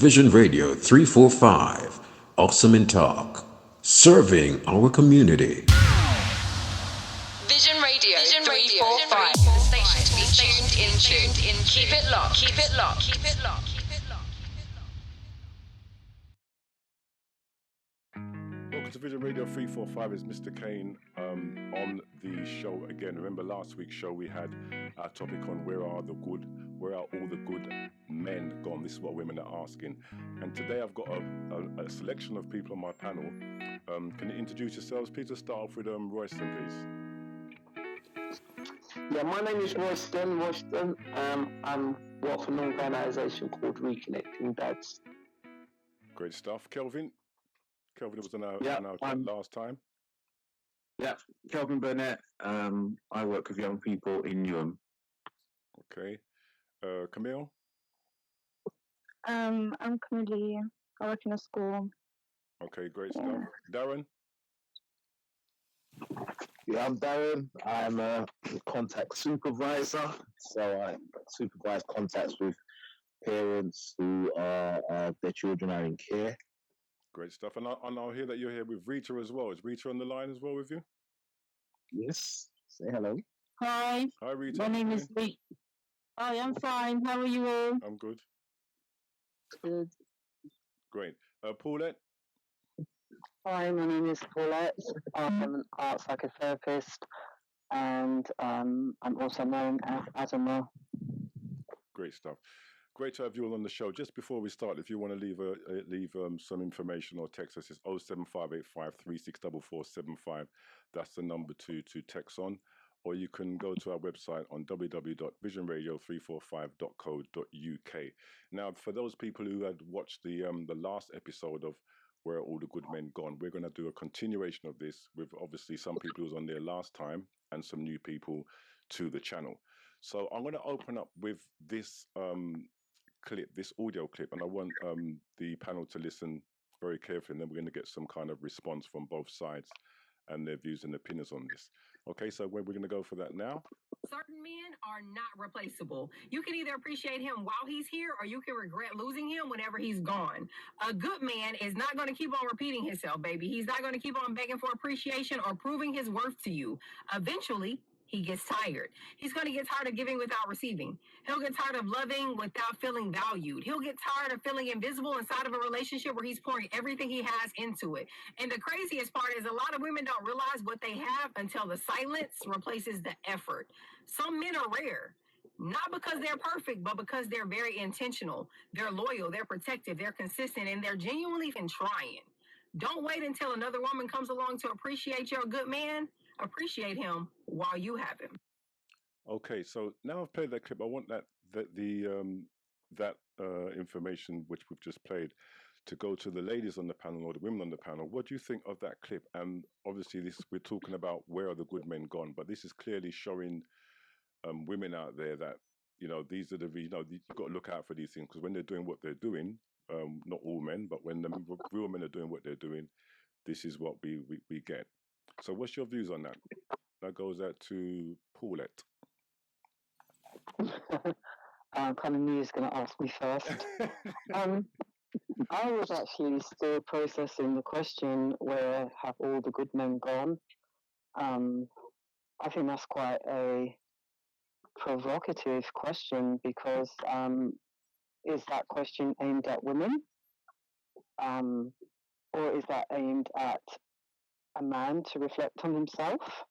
Vision Radio 345. Awesome in talk. Serving our community. Vision Radio 345. The station to be tuned into. Keep it locked. Keep it locked. Keep it locked. Keep it locked. Welcome to Vision Radio 345. Is Mr. Cain on the show again. Remember last week's show we had our topic on where are all the good men gone? This is what women are asking. And today I've got a selection of people on my panel. Can you introduce yourselves? Please just start off with Royston, please. Yeah, my name is Royston. I'm work for an organisation called Reconnecting Dads. Great stuff. Kelvin was on our chat last time. Yeah, Kelvin Burnett. I work with young people in Newham. Okay. Camille? I'm Camille. I work in a school. Okay, great stuff. Darren? Yeah, I'm Darren. I'm a contact supervisor, so I supervise contacts with parents who are their children are in care. Great stuff. And I'll hear that you're here with Rita as well. Is Rita on the line as well with you? Yes. Say hello. Hi. Hi, Rita. My name is Rita. Hi, I'm fine. How are you all? I'm good. Good. Great. Paulette? Hi, my name is Paulette. I'm an art psychotherapist, and I'm also known as Adama. Great stuff. Great to have you all on the show. Just before we start, if you want to leave some information or text us, it's 07585 364475. That's the number to text on. Or you can go to our website on www.visionradio345.co.uk. Now, for those people who had watched the last episode of Where Are All the Good Men Gone, we're going to do a continuation of this with obviously some people who was on there last time and some new people to the channel. So I'm going to open up with this this audio clip, and I want the panel to listen very carefully, and then we're going to get some kind of response from both sides and their views and opinions on this. Okay, so we're going to go for that now. Certain men are not replaceable. You can either appreciate him while he's here, or you can regret losing him whenever he's gone. A good man is not going to keep on repeating himself, baby. He's not going to keep on begging for appreciation or proving his worth to you. Eventually, he gets tired. He's going to get tired of giving without receiving. He'll get tired of loving without feeling valued. He'll get tired of feeling invisible inside of a relationship where he's pouring everything he has into it. And the craziest part is a lot of women don't realize what they have until the silence replaces the effort. Some men are rare. Not because they're perfect, but because they're very intentional. They're loyal, they're protective, they're consistent, and they're genuinely trying. Don't wait until another woman comes along to appreciate your good man. Appreciate him while you have him. Okay, so now I've played that clip. I want that information which we've just played to go to the ladies on the panel or the women on the panel. What do you think of that clip? And obviously, we're talking about where are the good men gone, but this is clearly showing women out there that these are you've got to look out for these things, because when they're doing what they're doing, not all men, but when the real men are doing what they're doing, this is what we get. So what's your views on that? That goes out to Paulette. I kind of knew he was going to ask me first. I was actually still processing the question, where have all the good men gone? I think that's quite a provocative question, because is that question aimed at women? Or is that aimed at a man to reflect on himself?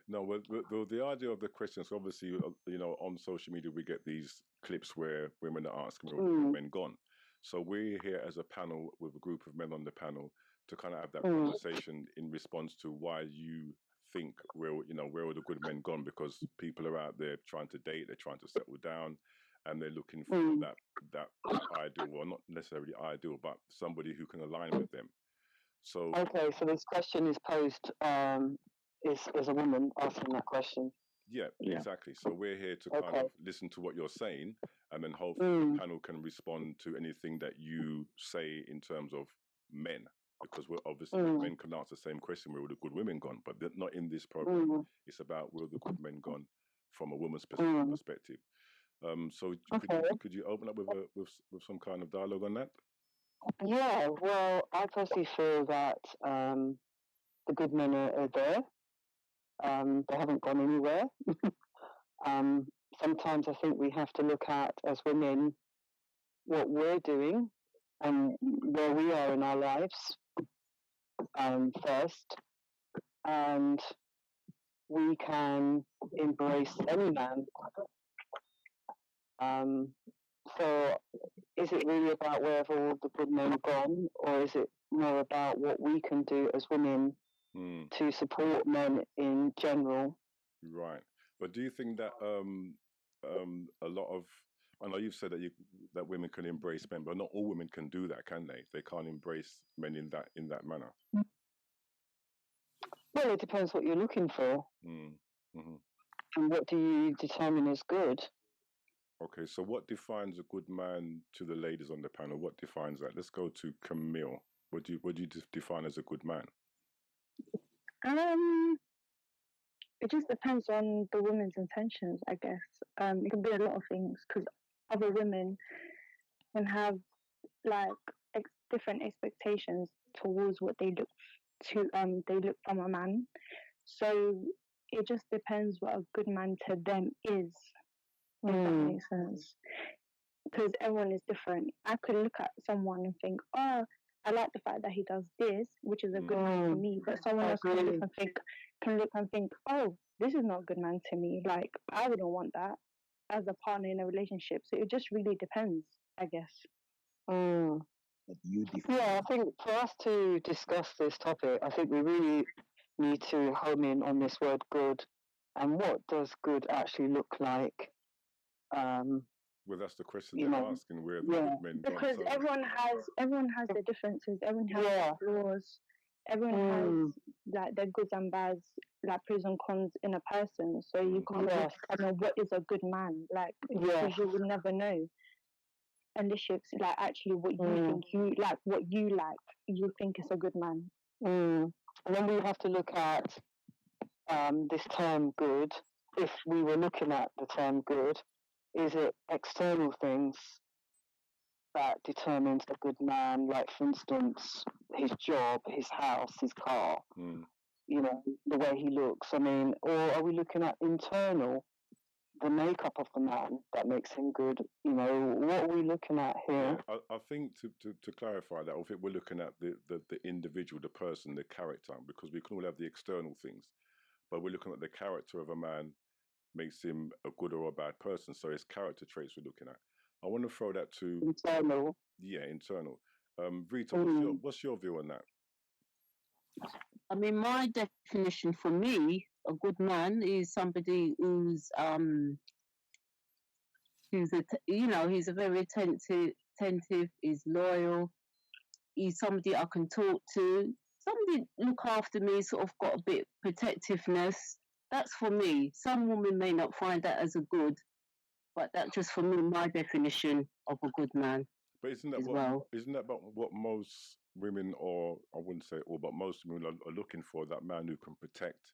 No, well, the idea of the questions, obviously, on social media, we get these clips where women are asking where are the men gone. So we're here as a panel with a group of men on the panel to kind of have that conversation in response to why you think where are the good men gone, because people are out there trying to date, they're trying to settle down, and they're looking for that ideal, well, not necessarily ideal, but somebody who can align with them. So okay, so this question is posed is a woman asking that question. Yeah, exactly. So we're here to kind of listen to what you're saying, and then hopefully the panel can respond to anything that you say in terms of men, because we're obviously men can answer the same question, where all the good women gone, but not in this program. It's about where the good men gone from a woman's perspective. So Okay. could you open up with some kind of dialogue on that? Yeah, well, I personally feel that the good men are there. They haven't gone anywhere. Sometimes I think we have to look at, as women, what we're doing and where we are in our lives first, and we can embrace any man. So, is it really about where have all the good men gone, or is it more about what we can do as women to support men in general? Right. But do you think that a lot of, I know you've said that women can embrace men, but not all women can do that, can they? They can't embrace men in that manner. Well, it depends what you're looking for, and what do you determine as good. Okay, so what defines a good man to the ladies on the panel? What defines that? Let's go to Camille. What do you define as a good man? It just depends on the woman's intentions, I guess. It can be a lot of things because other women can have like different expectations towards what they look to. They look from a man. So it just depends what a good man to them is. If that makes sense. Because everyone is different. I could look at someone and think, oh, I like the fact that he does this, which is a good man for me. But someone else can look and think, oh, this is not a good man to me. Like, I wouldn't want that as a partner in a relationship. So it just really depends, I guess. Yeah, I think for us to discuss this topic, I think we really need to home in on this word good and what does good actually look like. Well, that's the question they're asking. Where the good men gone? Because everyone has their differences. Everyone has their flaws. Everyone has like their goods and bads, like pros and cons in a person. So you can't know what is a good man. Like because you will never know unless it's like actually what you think what you think is a good man. And then we have to look at this term good. If we were looking at the term good, is it external things that determines a good man, like for instance, his job, his house, his car, you know, the way he looks? I mean, or are we looking at internal, the makeup of the man that makes him good? You know, what are we looking at here? Yeah, I think to clarify that, I think we're looking at the individual, the person, the character, because we can all have the external things, but we're looking at the character of a man makes him a good or a bad person. So it's character traits we're looking at. I want to throw that to internal. Yeah, internal. Rita, what's your view on that? I mean, my definition for me, a good man is somebody he's he's a very attentive, he's loyal, he's somebody I can talk to, somebody look after me, sort of got a bit protectiveness. That's for me. Some women may not find that as a good, but that's just for me, my definition of a good man. But isn't that what most women, or I wouldn't say all, but most women are looking for, that man who can protect,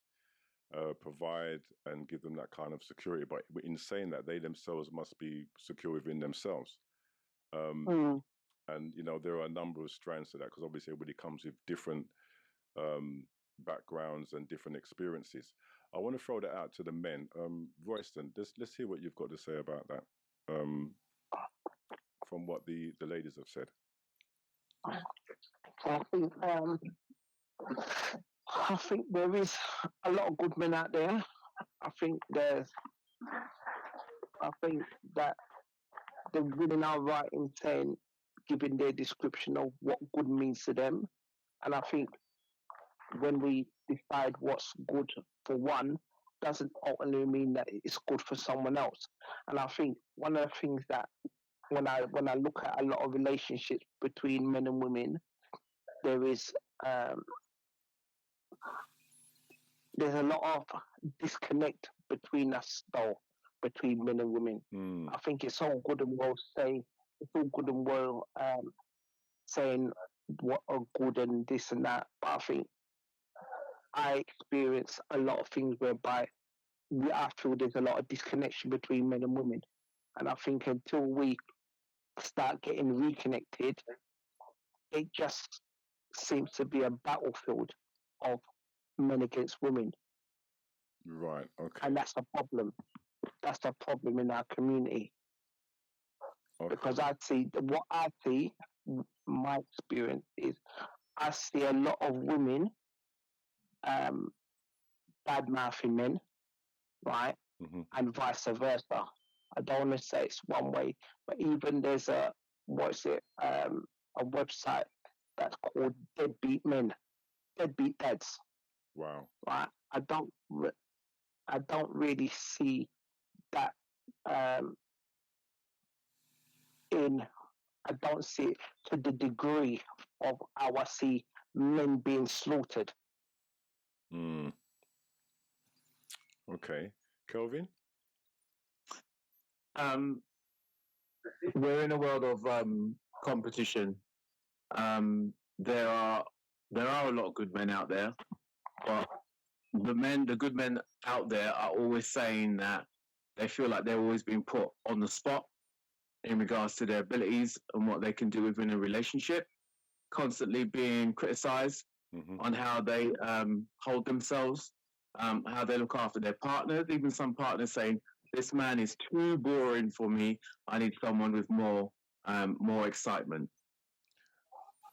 provide, and give them that kind of security? But in saying that, they themselves must be secure within themselves. And, you know, there are a number of strands to that, because obviously everybody comes with different backgrounds and different experiences. I want to throw that out to the men. Royston, let's hear what you've got to say about that. From what the ladies have said. I think there is a lot of good men out there. I think that the women are right in saying, giving their description of what good means to them. And I think when we decide what's good for one, doesn't ultimately mean that it's good for someone else. And I think one of the things that when I look at a lot of relationships between men and women, there's a lot of disconnect between us, though, between men and women. I think it's all good and well saying what are good and this and that, but I think I experience a lot of things whereby I feel there's a lot of disconnection between men and women. And I think until we start getting reconnected, it just seems to be a battlefield of men against women. Right. Okay. And that's a problem. That's a problem in our community. Okay. Because what I see, my experience is, I see a lot of women bad mouthing men, right? And vice versa. I don't want to say it's one way, but even there's a website that's called Deadbeat Men, Deadbeat Dads. Wow. Right? I don't really see that I don't see it to the degree of how I see men being slaughtered. Okay. Kelvin? We're in a world of competition. There are a lot of good men out there, but the good men out there are always saying that they feel like they're always being put on the spot in regards to their abilities and what they can do within a relationship, constantly being criticized on how they hold themselves, how they look after their partners, even some partners saying, this man is too boring for me, I need someone with more excitement.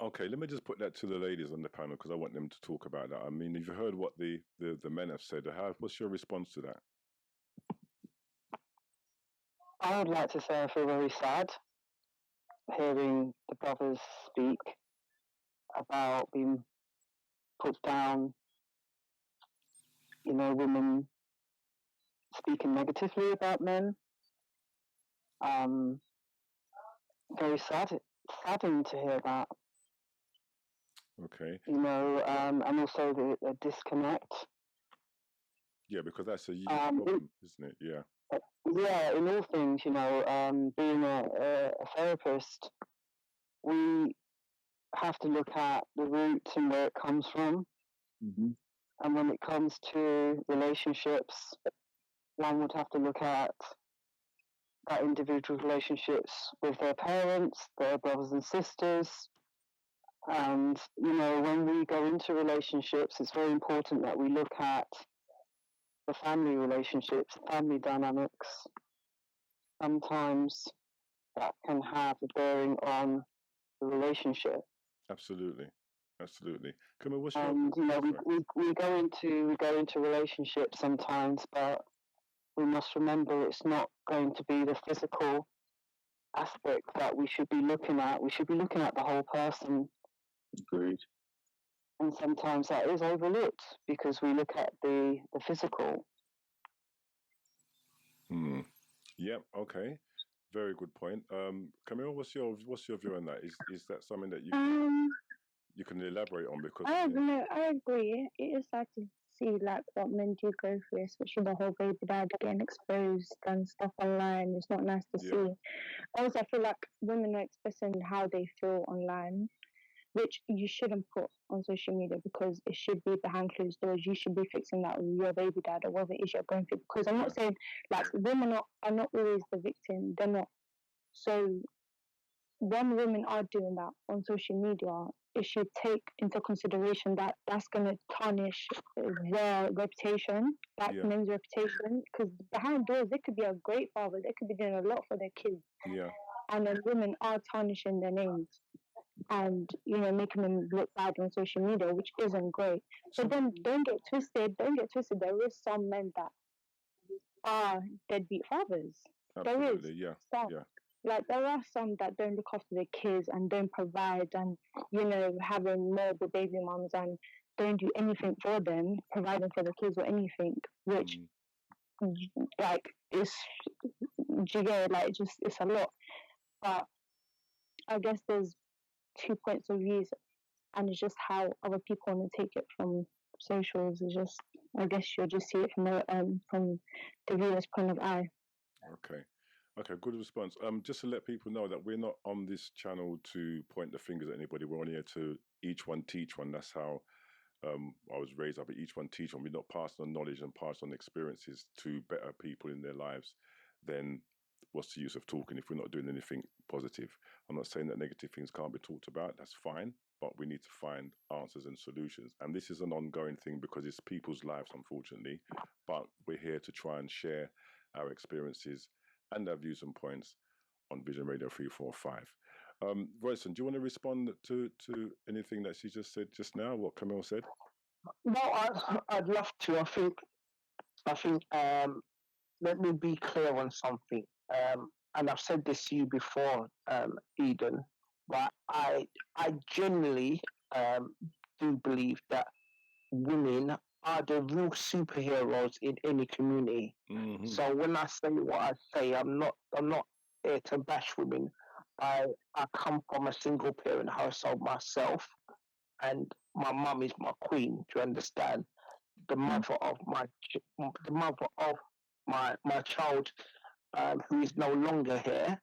Okay, let me just put that to the ladies on the panel because I want them to talk about that. I mean, you've heard what the men have said. What's your response to that? I would like to say I feel very sad hearing the brothers speak about being put down, women speaking negatively about men. Very saddening to hear that. Okay. And also the disconnect. Yeah, because that's a huge problem, isn't it? Yeah. Yeah, in all things, being a therapist, we have to look at the roots and where it comes from. And when it comes to relationships, one would have to look at that individual relationships with their parents, their brothers and sisters. And, when we go into relationships, it's very important that we look at the family relationships, family dynamics. Sometimes that can have a bearing on the relationship. Absolutely. Come on, what's your... And we go into relationships sometimes, but we must remember it's not going to be the physical aspect that we should be looking at. We should be looking at the whole person. Agreed. And sometimes that is overlooked because we look at the physical. Yep. Okay. Very good point. Camille, what's your view on that? Is that something that you can elaborate on? Because I agree. It is sad to see like what men do go through, especially the whole baby dad getting exposed and stuff online. It's not nice to see. Also, I feel like women are expressing how they feel online, which you shouldn't put on social media because it should be behind closed doors. You should be fixing that with your baby dad or whatever it is you're going through. Because I'm not saying like women are not always the victim. They're not. So when women are doing that on social media, it should take into consideration that that's going to tarnish their reputation, that men's reputation. Because behind doors, they could be a great father. They could be doing a lot for their kids. Yeah. And then women are tarnishing their names and making them look bad on social media, which isn't great. But then don't get twisted. There is some men that are deadbeat fathers. Absolutely. There is some. Like there are some that don't look after their kids and don't provide and having multiple baby moms and don't do anything for them, providing for the kids or anything, which like it's it's a lot. But I guess there's 2 points of views, and it's just how other people want to take it from socials. It's just, I guess you'll just see it from the viewer's point of eye. Okay, good response. Just to let people know that we're not on this channel to point the fingers at anybody. We're on here to each one teach one. That's how I was raised up. Each one teach one. We're not passing on knowledge and passing on experiences to better people in their lives than what's the use of talking if we're not doing anything positive? I'm not saying that negative things can't be talked about. That's fine, but we need to find answers and solutions. And this is an ongoing thing because it's people's lives, unfortunately. But we're here to try and share our experiences and our views and points on Vision Radio 345. Royston, do you want to respond to anything that she just said just now? What Camille said? No, I'd love to. I think. Let me be clear on something. And I've said this to you before, Eden. But I genuinely do believe that women are the real superheroes in any community. Mm-hmm. So when I say what I say, I'm not here to bash women. I come from a single parent household myself, and my mum is my queen. Do you understand? The mother of the mother of my child, who is no longer here.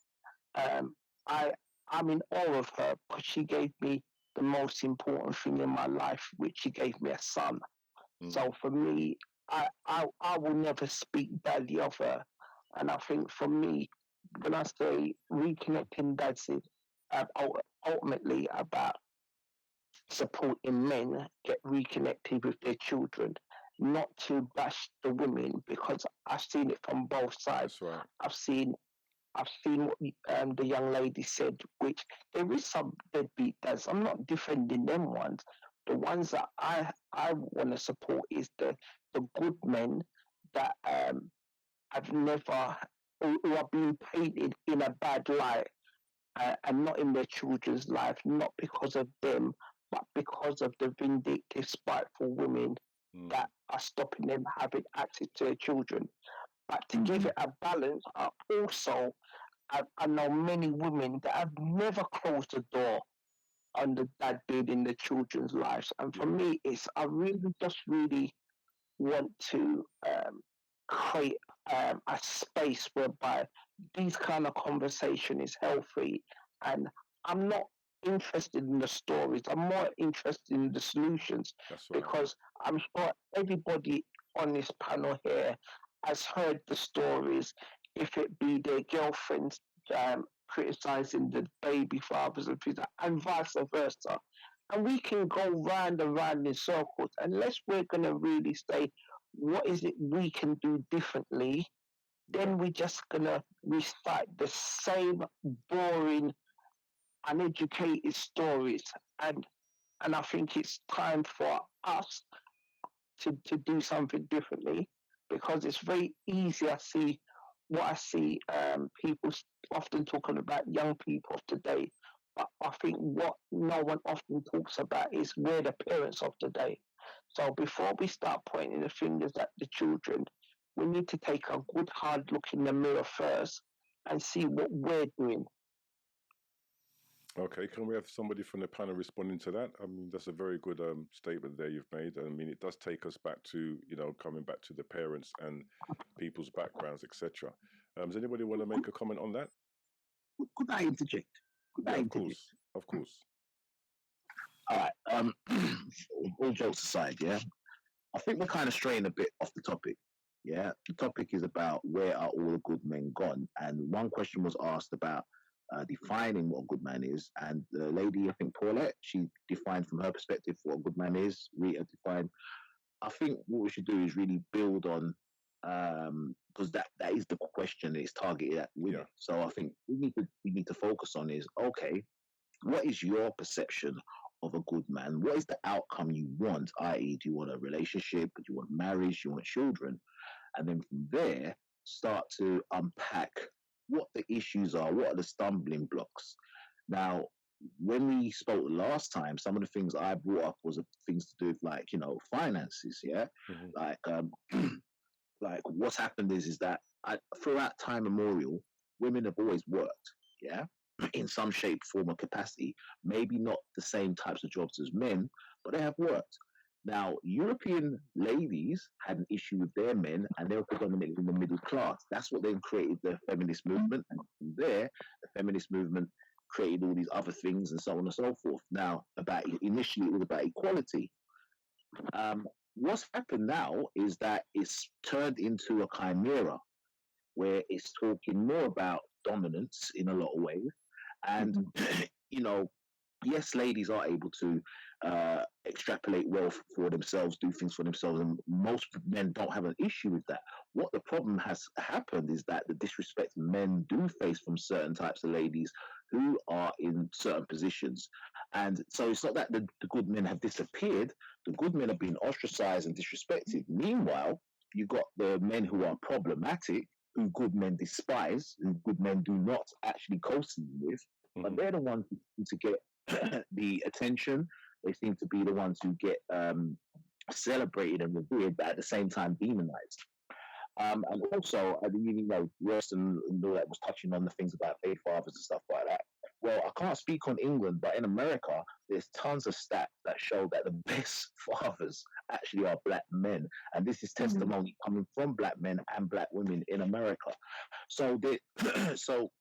Um, I I'm in awe of her because she gave me the most important thing in my life, which she gave me a son. So for me, I will never speak badly of her. And I think for me, when I say reconnecting, that's it. Ultimately about supporting men get reconnected with their children, not to bash the women because I've seen it from both sides. That's right. I've seen what the young lady said, which there is some deadbeat dads. I'm not defending them ones. The ones that I want to support is the good men that have never who are being painted in a bad light and not in their children's life, not because of them, but because of the vindictive, spiteful women that are stopping them having access to their children. But to give it a balance, I know many women that have never closed the door on the dad being in the children's lives. And for me, I really just really want to create a space whereby these kind of conversation is healthy. And I'm not interested in the stories. I'm more interested in the solutions. That's right. Because I'm sure everybody on this panel here has heard the stories, if it be their girlfriends criticizing the baby fathers and things, and vice versa. And we can go round and round in circles unless we're going to really say, what is it we can do differently? Then we're just going to recite the same boring, uneducated stories. And I think it's time for us to do something differently because it's very easy. I see people often talking about young people of today, but I think what no one often talks about is we're the parents of today. So before we start pointing the fingers at the children, we need to take a good hard look in the mirror first and see what we're doing. Okay, can we have somebody from the panel responding to that? I mean, that's a very good statement there you've made. I mean, it does take us back to, coming back to the parents and people's backgrounds, etc. Does anybody want to make a comment on that? Could I interject? Of course, of course. All right. All jokes aside, yeah, I think we're kind of straying a bit off the topic. Yeah, the topic is about where are all the good men gone, and one question was asked about defining what a good man is, and the lady, I think Paulette, she defined from her perspective what a good man is. Rita defined. I think what we should do is really build on, because that is the question. It's targeted at women. Yeah. So I think we need to focus on is, okay, what is your perception of a good man? What is the outcome you want? I.e., do you want a relationship? Do you want marriage? Do you want children? And then from there, start to unpack what the issues are, what are the stumbling blocks. Now, when we spoke last time, some of the things I brought up was things to do with finances, yeah? Mm-hmm. Like what's happened is that throughout time immemorial, women have always worked, yeah? In some shape, form, or capacity. Maybe not the same types of jobs as men, but they have worked. Now, European ladies had an issue with their men, and they were predominantly in the middle class. That's what then created the feminist movement, and from there, the feminist movement created all these other things and so on and so forth. Now, initially, it was about equality. What's happened now is that it's turned into a chimera. where it's talking more about dominance in a lot of ways. And, you know, yes, ladies are able to extrapolate wealth for themselves, do things for themselves, and most men don't have an issue with that. What the problem has happened is that the disrespect men do face from certain types of ladies who are in certain positions. And so it's not that the good men have disappeared, the good men have been ostracized and disrespected. Meanwhile, you got the men who are problematic, who good men despise, who good men do not actually co-sign with, but they're the ones who seem to get the attention. They seem to be the ones who get celebrated and revered, but at the same time demonized. And also, I mean, you know, Ruston and all that was touching on the things about faith fathers and stuff like that. Well, I can't speak on England, but in America, there's tons of stats that show that the best fathers actually are black men, and this is testimony coming from black men and black women in America. So, so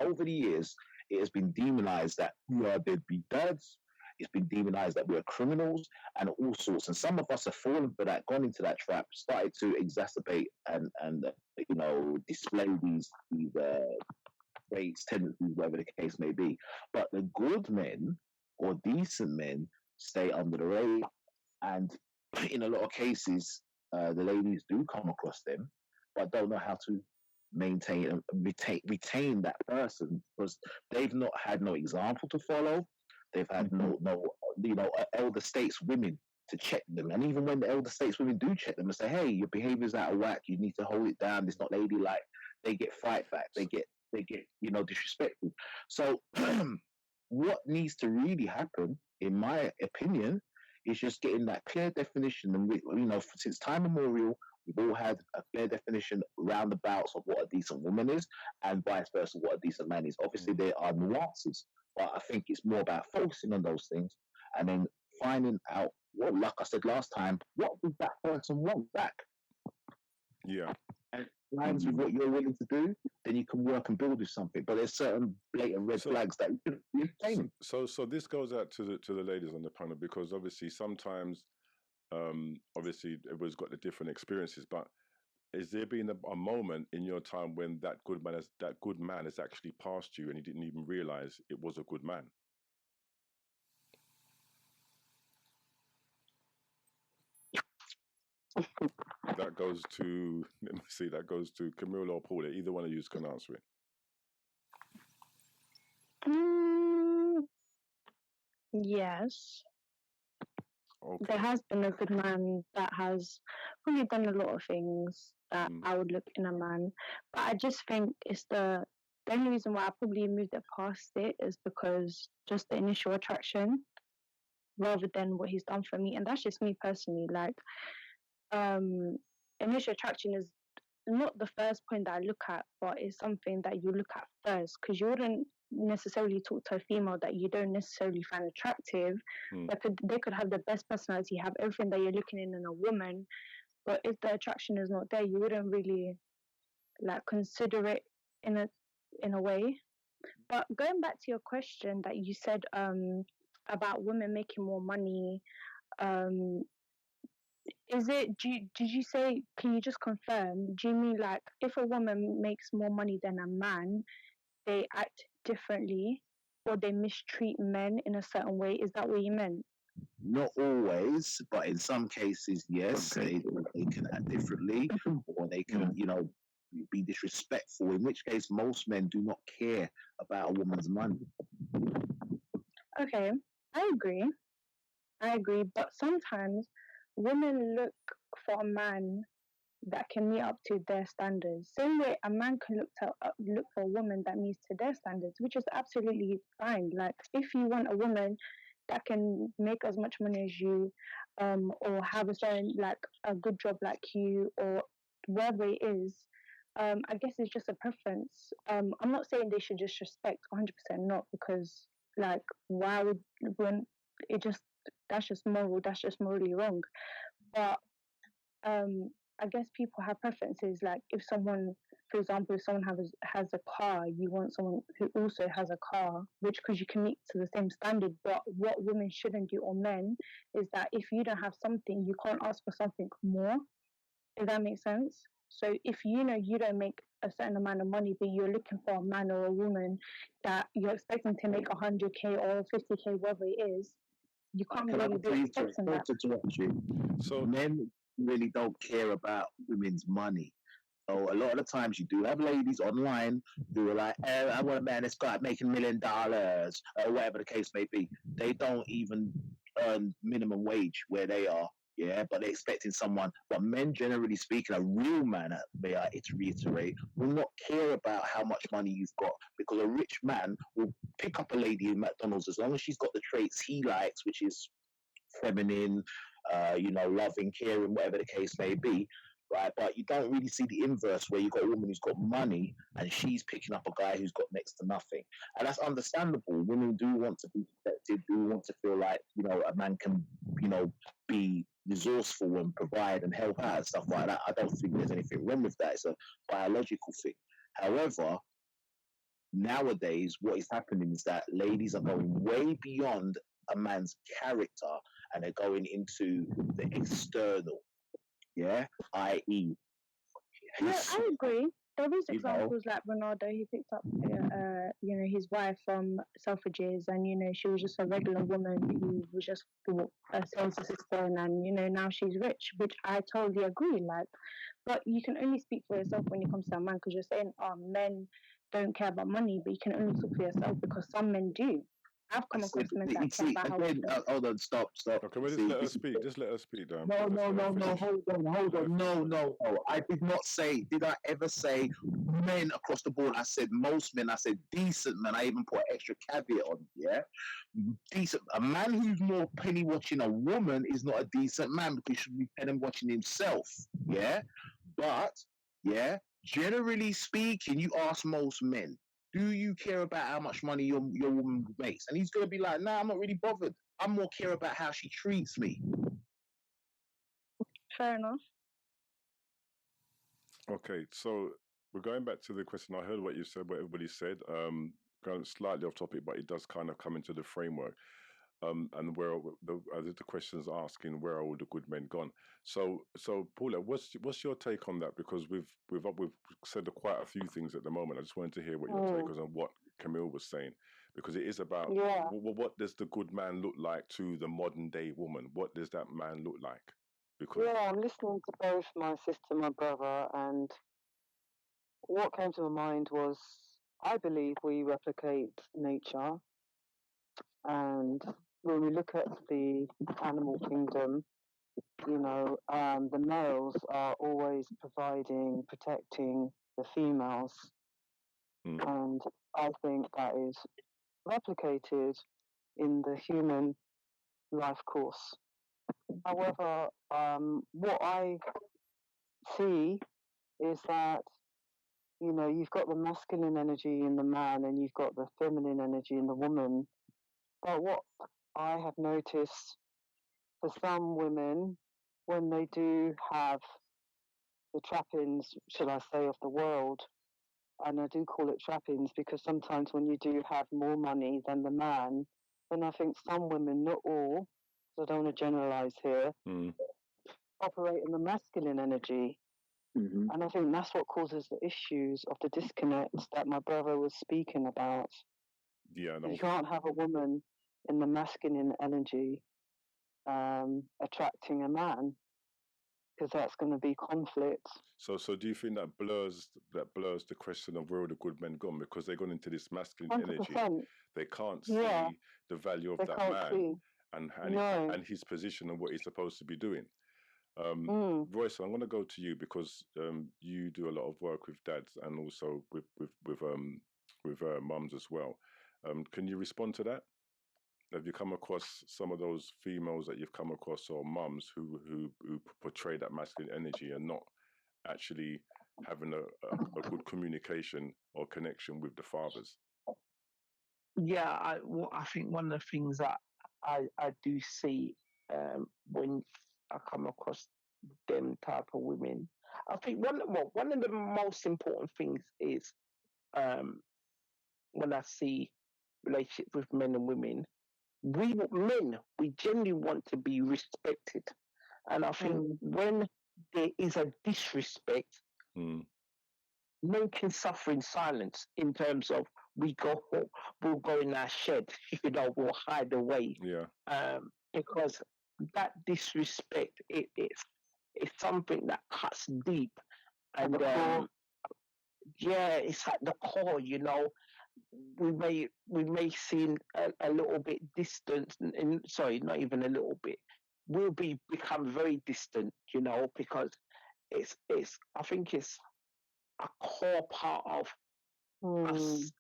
over the years, it has been demonized that we are deadbeat dads. It's been demonized that we're criminals and all sorts. And some of us have fallen for that, gone into that trap, started to exacerbate and you know, display these traits, tendencies, whatever the case may be. But the good men or decent men stay under the radar, and in a lot of cases, the ladies do come across them, but don't know how to maintain and retain that person because they've not had no example to follow. They've had no you know elder states women to check them, and even when the elder states women do check them and say, "Hey, your behaviour's out of whack. You need to hold it down. It's not ladylike." They get fight back. They get you know disrespected. So what needs to really happen, in my opinion, is just getting that clear definition. And you know, since time immemorial, we've all had a clear definition roundabouts of what a decent woman is, and vice versa, what a decent man is. Obviously, there are nuances, but I think it's more about focusing on those things and then finding out what, like I said last time, what does that person want back? Yeah. And lines with what you're willing to do, then you can work and build with something. But there's certain blatant red flags that you shouldn't be entertaining. So this goes out to the ladies on the panel, because obviously sometimes obviously everyone's got the different experiences, but is there been a moment in your time when that good man has actually passed you and you didn't even realize it was a good man? That goes to, let me see, that goes to Camille or Paula. Either one of you can answer it. Yes. Okay. There has been a good man that has really done a lot of things that I would look in a man. But I just think it's the only reason why I probably moved it past it is because just the initial attraction rather than what he's done for me. And that's just me personally. Like, initial attraction is not the first point that I look at, but it's something that you look at first, because you wouldn't necessarily talk to a female that you don't necessarily find attractive. They could have the best personality, have everything that you're looking in a woman, but if the attraction is not there, you wouldn't really like consider it in a way. But going back to your question that you said about women making more money, is it? Did you say? Can you just confirm? Do you mean like if a woman makes more money than a man, they act differently, or they mistreat men in a certain way? Is that what you meant? Not always, but in some cases, yes, they can act differently, or they can, you know, be disrespectful. In which case, most men do not care about a woman's money. Okay, I agree. But sometimes women look for a man that can meet up to their standards. Same way a man can look for a woman that meets to their standards, which is absolutely fine. Like if you want a woman that can make as much money as you, or have a certain like a good job like you, or whatever it is, I guess it's just a preference. I'm not saying they should just respect 100% not, because like why would when it just that's just morally wrong. But I guess people have preferences. Like if someone, for example, if someone has a car, you want someone who also has a car, which because you can meet to the same standard. But what women shouldn't do, or men, is that if you don't have something, you can't ask for something more. If that makes sense. So if you know you don't make a certain amount of money, but you're looking for a man or a woman that you're expecting to make 100K or 50K, whatever it is, you can't Can I really be please expecting that. interrupt you? So Men really don't care about women's money. So a lot of the times you do have ladies online who are like, I want a man that's got making $1 million or whatever the case may be. They don't even earn minimum wage where they are. Yeah, but they're expecting someone. But men, generally speaking, a real man, may I reiterate, will not care about how much money you've got, because a rich man will pick up a lady in McDonald's as long as she's got the traits he likes, which is feminine, loving, caring, whatever the case may be, right? But you don't really see the inverse where you've got a woman who's got money and she's picking up a guy who's got next to nothing. And that's understandable. Women do want to be protected, do want to feel like, a man can, be resourceful and provide and help out and stuff like that. I don't think there's anything wrong with that. It's a biological thing. However, nowadays, what is happening is that ladies are going way beyond a man's character and they're going into the external, i.e., No, I agree. There is you know. examples like Ronaldo. He picked up, his wife from Selfridges, and she was just a regular woman who was just a sales assistant, and now she's rich, which I totally agree. Like, but you can only speak for yourself when it comes to a man, because you're saying, men don't care about money, but you can only talk for yourself because some men do. I've come across men that care about how. Hold on, stop. okay, well, just let her speak. Just let her speak, Dan. No, Just let her finish. hold on. No. I did not say, did I ever say men across the board? I said most men. I said decent men. I even put an extra caveat on, decent. A man who's more penny watching a woman is not a decent man, because he should be penny watching himself, But, generally speaking, you ask most men, do you care about how much money your woman makes? And he's going to be like, nah, I'm not really bothered. I'm more care about how she treats me. Fair enough. Okay, so we're going back to the question. I heard what you said, what everybody said. Going slightly off topic, but it does kind of come into the framework. And where the question's asking, where are all the good men gone? So Paula, what's your take on that? Because we've said quite a few things at the moment. I just wanted to hear what your take was on what Camille was saying, because it is about what does the good man look like to the modern day woman? What does that man look like? Because I'm listening to both my sister and my brother, and what came to my mind was, I believe we replicate nature, and when we look at the animal kingdom, the males are always providing, protecting the females, and I think that is replicated in the human life course. However, what I see is that, you've got the masculine energy in the man and you've got the feminine energy in the woman. But what I have noticed for some women, when they do have the trappings, should I say, of the world, and I do call it trappings because sometimes when you do have more money than the man, then I think some women, not all, because I don't want to generalize here, operate in the masculine energy. And I think that's what causes the issues of the disconnects that my brother was speaking about. Yeah, no. You can't have a woman in the masculine energy attracting a man, because that's going to be conflict. So do you think that blurs the question of where are the good men gone, because they're gone into this masculine 100%. energy? They can't see the value of that man and his position and what he's supposed to be doing. Royce, I'm going to go to you because you do a lot of work with dads and also with mums as well. Can you respond to that? Have you come across some of those females that you've come across, or mums who portray that masculine energy and not actually having a good communication or connection with the fathers? Yeah, I think one of the things that I do see when I come across them type of women, I think one of the most important things is when I see relationships with men and women, we generally want to be respected, and I think when there is a disrespect, Men can suffer in silence in terms of we'll go in our shed, we'll hide away. Yeah. Because that disrespect, it's something that cuts deep. And it's at the core, we may seem a little bit distant, and sorry, not even a little bit. We'll become very distant, because it's I think it's a core part of us,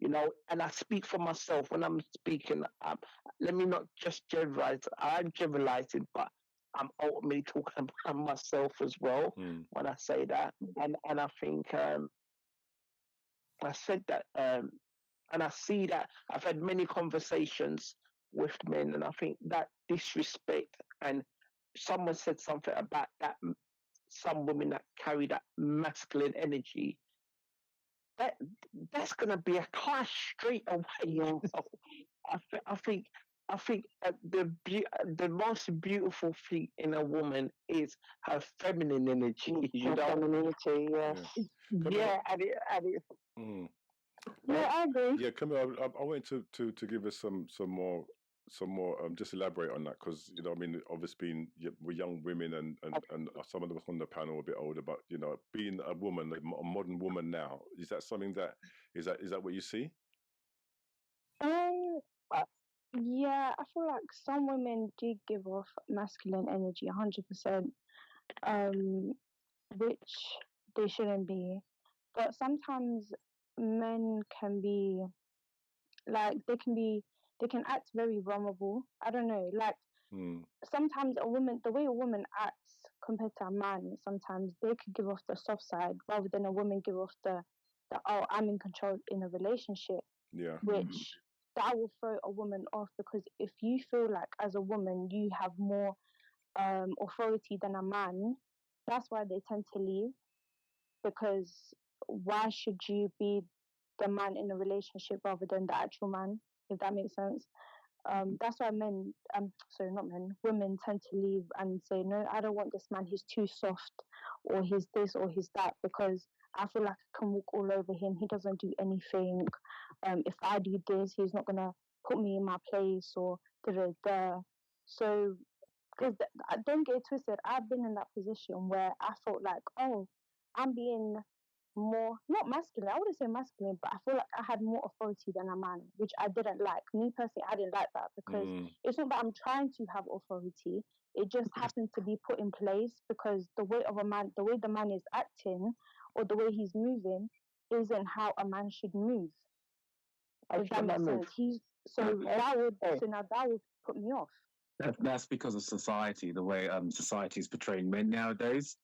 and I speak for myself when I'm speaking. Let me not just generalize. I'm generalizing, but I'm ultimately talking about myself as well when I say that. And I think I said that, and I see that I've had many conversations with men, and I think that disrespect, and someone said something about that, some women that carry that masculine energy, that's going to be a clash straight away. I think the most beautiful thing in a woman is her feminine energy. Femininity, yes. Yeah, and it. Yeah, I agree. Yeah, Camille, I wanted to give us some more just elaborate on that, because obviously we're young women, and some of them on the panel are a bit older, but being a woman, a modern woman now, is that something that is that what you see? Yeah, I feel like some women do give off masculine energy 100%, which they shouldn't be. But sometimes men can be like they can act very vulnerable. I don't know, like sometimes the way a woman acts compared to a man, sometimes they could give off the soft side rather than a woman give off the oh, I'm in control in a relationship. Yeah. Which that will throw a woman off, because if you feel like as a woman you have more authority than a man, that's why they tend to leave. Because why should you be the man in a relationship rather than the actual man, if that makes sense? That's why women tend to leave and say, no, I don't want this man, he's too soft, or he's this, or he's that, because I feel like I can walk all over him. He doesn't do anything. If I do this, he's not gonna put me in my place, or da da da. So, because don't get it twisted, I've been in that position where I felt like, oh, I'm being more, not masculine, I wouldn't say masculine, but I feel like I had more authority than a man, which I didn't like. Me personally, I didn't like that, because it's not that I'm trying to have authority, it just happened to be put in place because the way the man is acting, or the way he's moving, isn't how a man should move. If that makes sense. That would put me off. That's because of society, the way society is portraying men nowadays.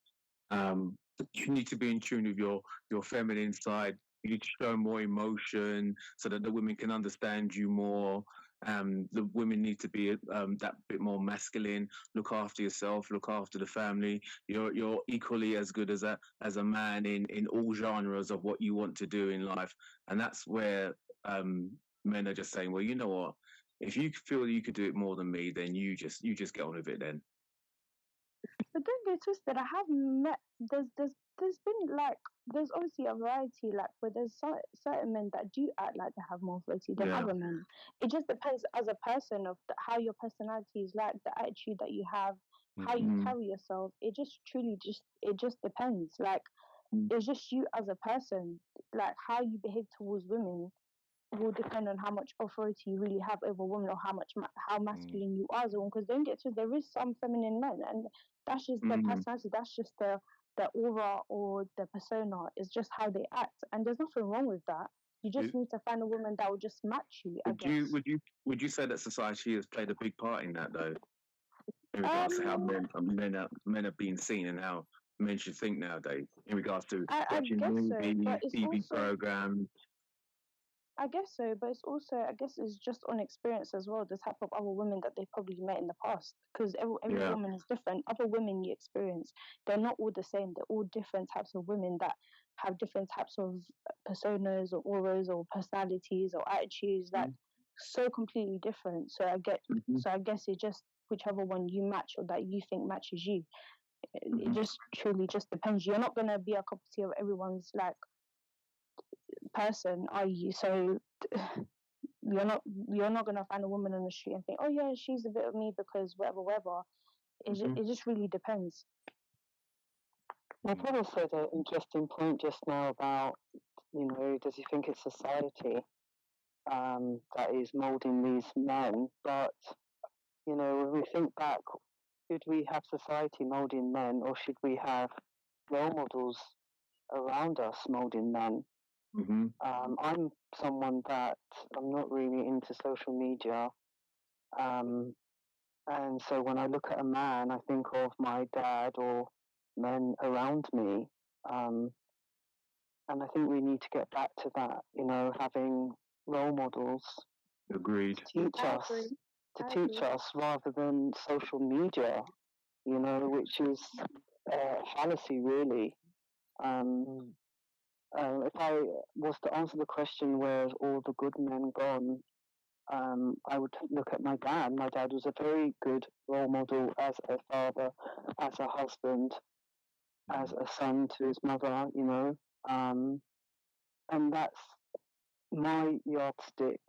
You need to be in tune with your feminine side. You need to show more emotion so that the women can understand you more. The women need to be that bit more masculine. Look after yourself. Look after the family. You're equally as good as a man in all genres of what you want to do in life. And that's where men are just saying, well, you know what? If you feel you could do it more than me, then you just get on with it then. But don't get twisted. I have met there's been like there's obviously a variety, like where there's certain men that do act like they have more authority than other men. It just depends as a person of how your personality is, like the attitude that you have, how you carry yourself. It just depends. Like it's just you as a person. Like how you behave towards women will depend on how much authority you really have over women, or how masculine you are as a woman. Because don't get twisted, there is some feminine men, and that's just their personality. That's just the aura or the persona. It's just how they act, and there's nothing wrong with that. You just need to find a woman that will just match you. Would you say that society has played a big part in that, though, in regards to how men are being seen and how men should think nowadays, in regards to watching movies, TV programs? I guess so, but it's also, I guess it's just on experience as well, the type of other women that they've probably met in the past. Because every woman is different. Other women you experience, they're not all the same. They're all different types of women that have different types of personas or auras or personalities or attitudes, like so completely different. So I guess it's just whichever one you match or that you think matches you. It just truly just depends. You're not gonna be a cup of tea of everyone's like person, are you? So you're not gonna find a woman on the street and think, oh yeah, she's a bit of me because whatever. It just really depends. My brother said an interesting point just now about, does he think it's society that is moulding these men? But, when we think back, should we have society moulding men or should we have role models around us moulding men? Mm-hmm. I'm someone that I'm not really into social media. And so when I look at a man, I think of my dad or men around me. And I think we need to get back to that, having role models Agreed. to teach us rather than social media, which is a fallacy really. If I was to answer the question, where's all the good men gone? I would look at my dad. My dad was a very good role model as a father, as a husband, as a son to his mother, and that's my yardstick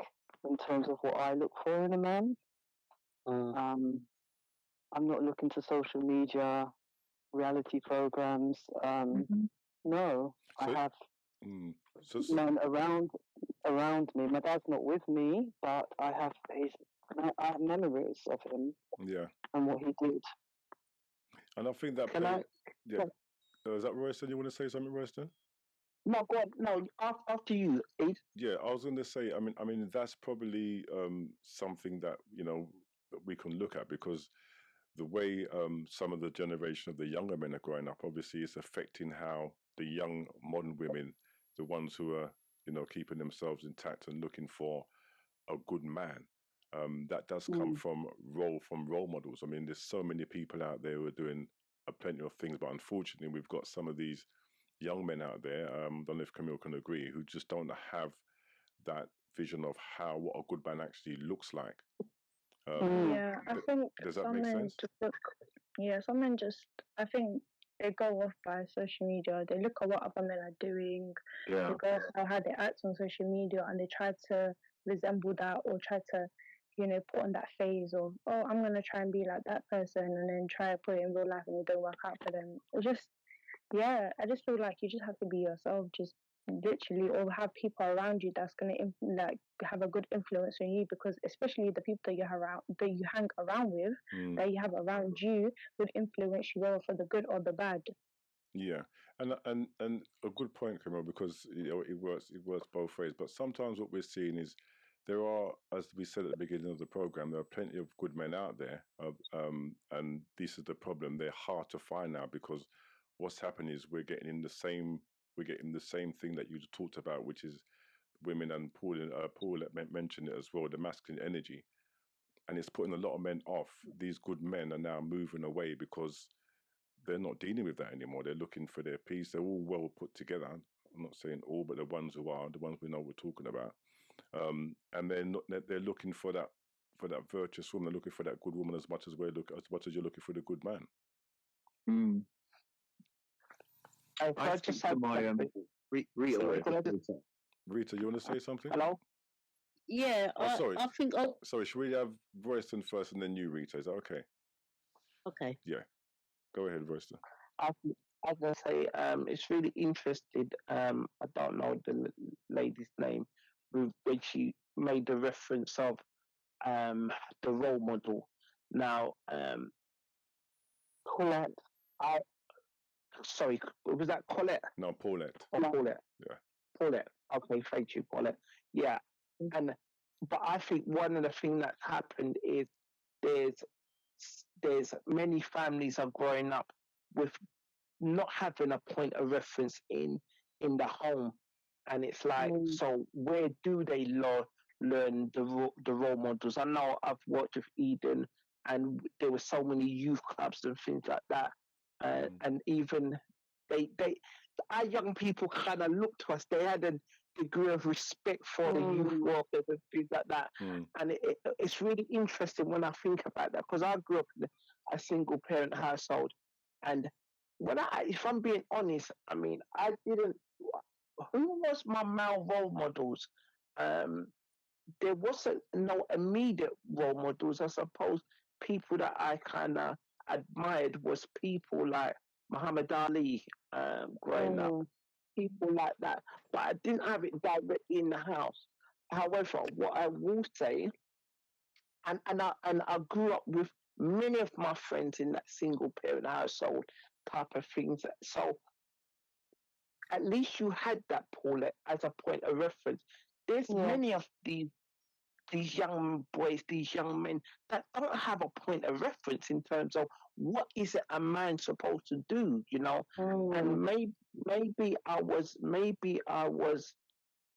in terms of what I look for in a man. I'm not looking to social media, reality programs. No, I have men around me. My dad's not with me, but I have memories of him. Yeah. And what he did. And I think that. Yeah. Is that Royston? You want to say something, Royston? No, go on. No, after you, Aid. Yeah, I was going to say. I mean, that's probably something that that we can look at, because the way some of the generation of the younger men are growing up, obviously, is affecting how the young modern women, the ones who are keeping themselves intact and looking for a good man, that does come from role models. I mean, there's so many people out there who are doing plenty of things, but unfortunately, we've got some of these young men out there. Don't know if Camille can agree, who just don't have that vision of what a good man actually looks like. Yeah, I think does that make sense? Some men just, I think they go off by social media. They look at what other men are doing. Yeah. They go off how they act on social media, and they try to resemble that or try to, put on that phase of, oh, I'm gonna try and be like that person, and then try to put it in real life, and it don't work out for them. I just feel like you just have to be yourself, just literally, or have people around you that's gonna have a good influence on you, because especially the people that you hang around with, that you have around you, would influence you well for the good or the bad. Yeah, and a good point, Camille, because it works both ways. But sometimes what we're seeing is there are, as we said at the beginning of the program, there are plenty of good men out there, and this is the problem. They're hard to find now, because what's happening is we're getting the same thing that you talked about, which is women, and Paul mentioned it as well, the masculine energy, and it's putting a lot of men off. These good men are now moving away because they're not dealing with that anymore. They're looking for their peace. They're all well put together. I'm not saying all, but the ones who are, the ones we know we're talking about, and they're looking for that virtuous woman. They're looking for that good woman as much as you're looking for the good man. I just had Rita, you want to say something? Hello? Yeah, sorry. I think. Sorry, should we have Royston first and then you, Rita? Is that okay? Okay. Yeah. Go ahead, Royston. I was going to say, it's really interesting. I don't know the lady's name, when she made the reference of the role model. Now, Colette, sorry, was that Colette? No, Paulette. Paulette. Yeah. Paulette. Okay, thank you, Paulette. Yeah, but I think one of the things that's happened is there's many families are growing up with not having a point of reference in the home, and it's like, so where do they learn the role models? I know I've worked with Eden, and there were so many youth clubs and things like that, and even our young people kind of looked to us. They had a degree of respect for the youth workers and things like that, and it's really interesting when I think about that, because I grew up in a single parent household, And if I'm being honest, I mean, I didn't. Who was my male role models? Um, there wasn't no immediate role models. I suppose people that I kind of admired was people like Muhammad Ali, growing up, people like that. But I didn't have it directly in the house. However, what I will say, and I grew up with many of my friends in that single parent household type of things. So at least you had that, Paula, as a point of reference. There's many of these young boys, these young men that don't have a point of reference in terms of what is it a man supposed to do, you know? And maybe I was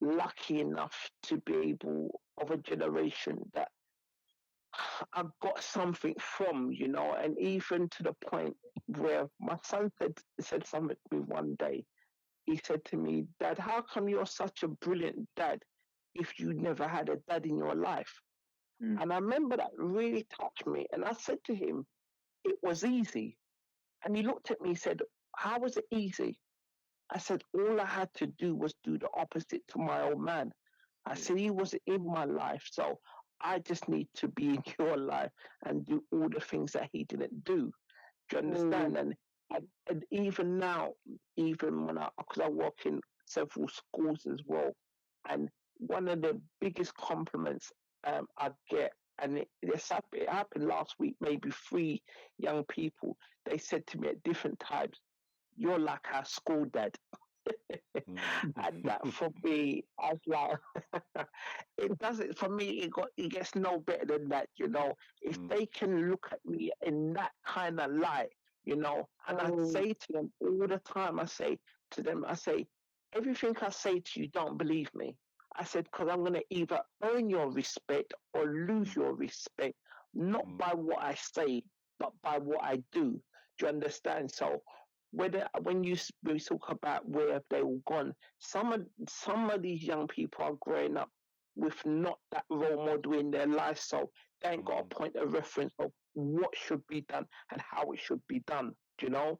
lucky enough to be able of a generation that I got something from, you know, and even to the point where my son said something to me one day. He said to me, "Dad, how come you're such a brilliant dad if you never had a dad in your life?" And I remember that really touched me. And I said to him, "It was easy." And he looked at me and said, "How was it easy?" I said, "All I had to do was do the opposite to my old man." I said, "He was in my life, so I just need to be in your life and do all the things that he didn't do." Do you understand? And even now, even when because I work in several schools as well, and one of the biggest compliments I get, and it happened last week, maybe 3 young people, they said to me at different times, "You're like our school dad." And that for me, I was like, it doesn't, for me, it gets no better than that, you know. If they can look at me in that kind of light, you know, and I say to them all the time, I say to them, I say, everything I say to you, don't believe me. I said, because I'm going to either earn your respect or lose your respect, not by what I say, but by what I do. Do you understand? So, when we talk about where have they all gone, some of these young people are growing up with not that role model in their life, so they ain't got a point of reference of what should be done and how it should be done. Do you know?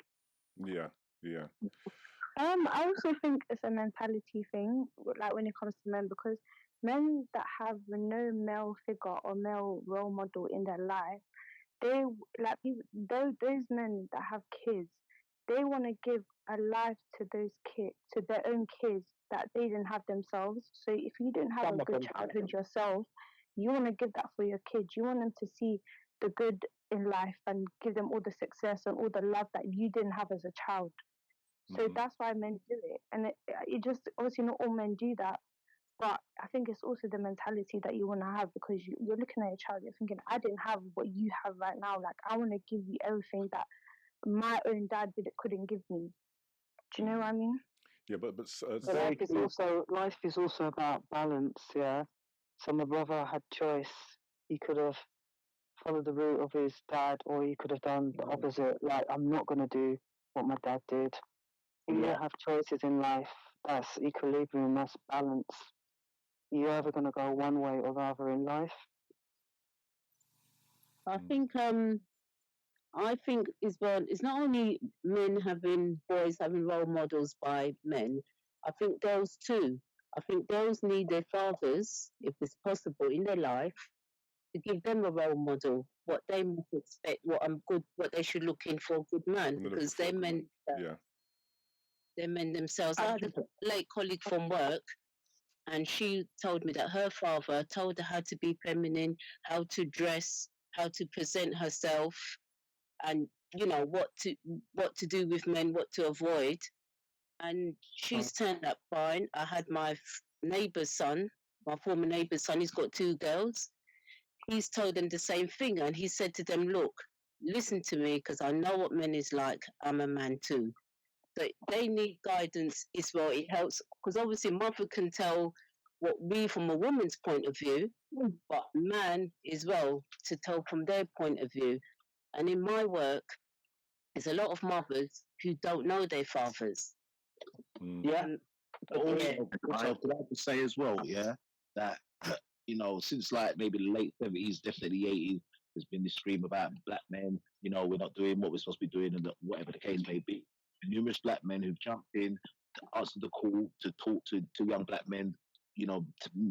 Yeah, yeah. I also think it's a mentality thing, like when it comes to men, because men that have no male figure or male role model in their life, they like people, those men that have kids, they want to give a life to those kids, to their own kids that they didn't have themselves. So if you didn't have Some a of good them. childhood yourself, you want to give that for your kids. You want them to see the good in life and give them all the success and all the love that you didn't have as a child. So that's why men do it, and it just obviously not all men do that. But I think it's also the mentality that you want to have, because you're looking at your child, you're thinking, I didn't have what you have right now. Like, I want to give you everything that my own dad couldn't give me. Do you know what I mean? Yeah, but But life is also about balance, yeah. So my brother had choice. He could have followed the route of his dad, or he could have done the opposite. Like, I'm not gonna do what my dad did. You have choices in life. That's equilibrium. That's balance. You're either gonna go one way or the other in life. I think as well, it's not only boys having role models by men. I think girls too. I think girls need their fathers, if it's possible, in their life to give them a role model, what they must expect, what they should look in for a good man, because they're men. They're men themselves. I had a late colleague from work, and she told me that her father told her how to be feminine, how to dress, how to present herself, and what to do with men, what to avoid. And she's turned up fine. I had my neighbour's son, my former neighbour's son. He's got 2 girls. He's told them the same thing, and he said to them, "Look, listen to me, because I know what men is like. I'm a man too." But they need guidance as well. It helps, because obviously mother can tell what we from a woman's point of view, but man as well to tell from their point of view. And in my work, there's a lot of mothers who don't know their fathers. Yeah. But also, could I just say as well, yeah, that, you know, since like maybe the late 70s, definitely 80s, There's been this stream about black men, we're not doing what we're supposed to be doing, and whatever the case may be. Numerous black men who've jumped in to answer the call to talk to young black men, to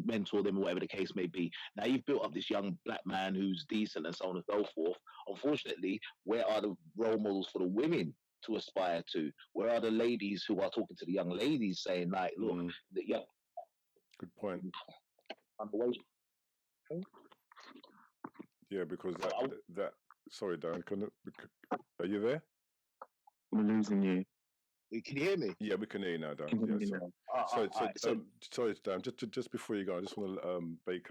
mentor them, or whatever the case may be. Now you've built up this young black man who's decent and so on and so forth. Unfortunately, where are the role models for the women to aspire to? Where are the ladies who are talking to the young ladies saying, like, look, the young. Good point. On the way. Yeah, because that. Sorry, Dan. Are you there? We're losing you. Can you hear me? Yeah, we can hear you now, Dan. Sorry, Dan. Just before you go, I just want to make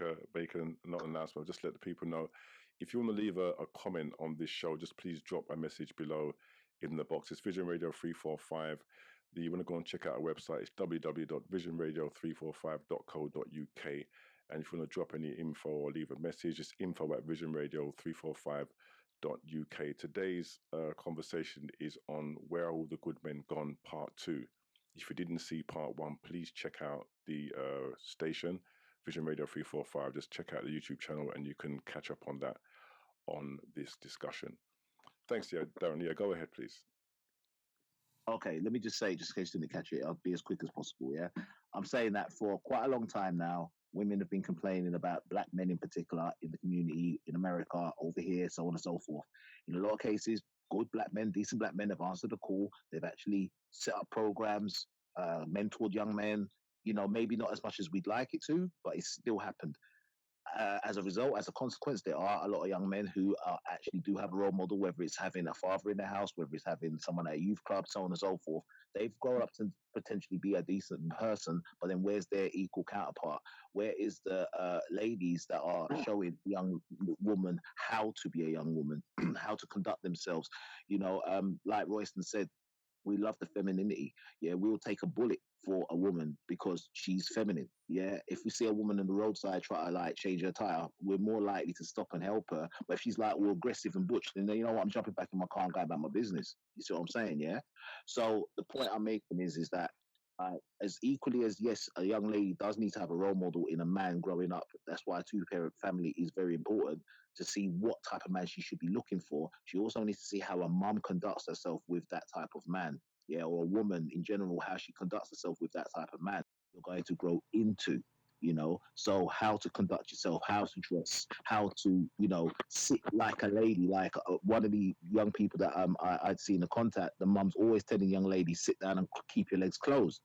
not an announcement. Just let the people know. If you want to leave a comment on this show, just please drop a message below in the box. It's Vision Radio 345. You want to go and check out our website. It's www.visionradio345.co.uk. And if you want to drop any info or leave a message, it's info@visionradio345.uk. Today's conversation is on Where Are All the Good Men Gone, Part 2. If you didn't see Part 1, please check out the station, Vision Radio 345. Just check out the YouTube channel and you can catch up on that on this discussion. Thanks, Darren. Yeah, go ahead, please. Okay, let me just say, just in case you didn't catch it, I'll be as quick as possible, yeah? I'm saying that for quite a long time now, women have been complaining about black men in particular in the community, in America, over here, so on and so forth. In a lot of cases, good black men, decent black men have answered the call. They've actually set up programs, mentored young men, maybe not as much as we'd like it to, but it's still happened. As a result, as a consequence, there are a lot of young men who actually do have a role model, whether it's having a father in the house, whether it's having someone at a youth club, so on and so forth. They've grown up to potentially be a decent person, but then where's their equal counterpart? Where is the ladies that are showing young women how to be a young woman, how to conduct themselves? Like Royston said, we love the femininity. Yeah, we'll take a bullet for a woman because she's feminine. Yeah, if we see a woman on the roadside try to change her tire, we're more likely to stop and help her. But if she's all aggressive and butch, then you know what, I'm jumping back in my car and going about my business. You see what I'm saying? Yeah. So the point I'm making is that as equally as, yes, a young lady does need to have a role model in a man growing up. That's why a two-parent family is very important, to see what type of man she should be looking for. She also needs to see how a mum conducts herself with that type of man. Yeah, or a woman in general, how she conducts herself with that type of man. You're going to grow into, so how to conduct yourself, how to dress, how to, sit like a lady. Like one of the young people that I'd seen in the contact, the mum's always telling young ladies, sit down and keep your legs closed.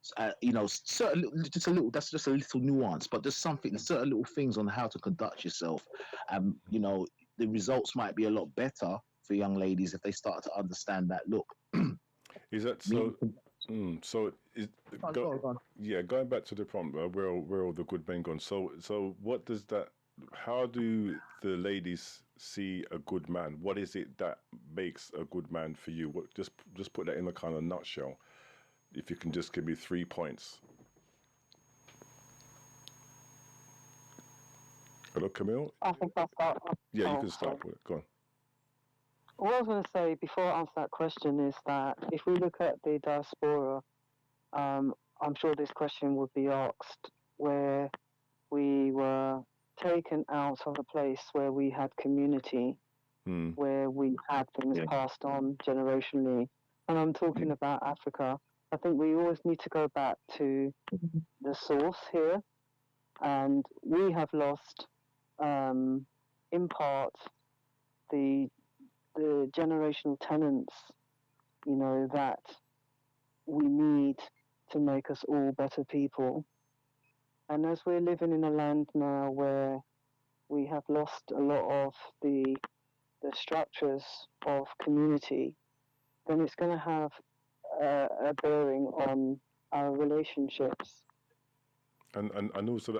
Certain, just a little. That's just a little nuance, but there's certain little things on how to conduct yourself. The results might be a lot better for young ladies if they start to understand that. Look, is that so? Yeah, going back to the prompt, where all the good men gone? So what does that? How do the ladies see a good man? What is it that makes a good man for you? What just put that in a kind of nutshell. If you can just give me 3 points. Hello, Camille? I think I'll start. Yeah, you can start with it. Go on. What I was going to say before I answer that question is that if we look at the diaspora, I'm sure this question would be asked, where we were taken out of a place where we had community, where we had things passed on generationally. And I'm talking about Africa. I think we always need to go back to the source here. And we have lost, in part, the generational tenets, that we need to make us all better people. And as we're living in a land now where we have lost a lot of the structures of community, then it's going to have a bearing on our relationships. And also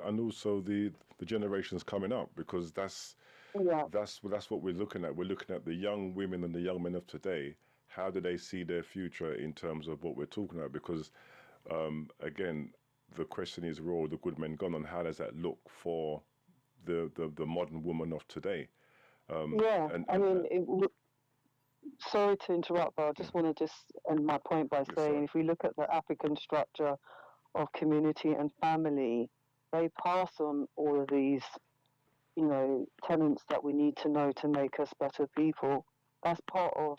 the generations coming up, because that's what we're looking at. We're looking at the young women and the young men of today. How do they see their future in terms of what we're talking about? Because again, the question is, where are all the good men gone, and how does that look for the modern woman of today? Sorry to interrupt, but I just want to end my point by saying, if we look at the African structure of community and family, they pass on all of these, tenets that we need to know to make us better people. That's part of,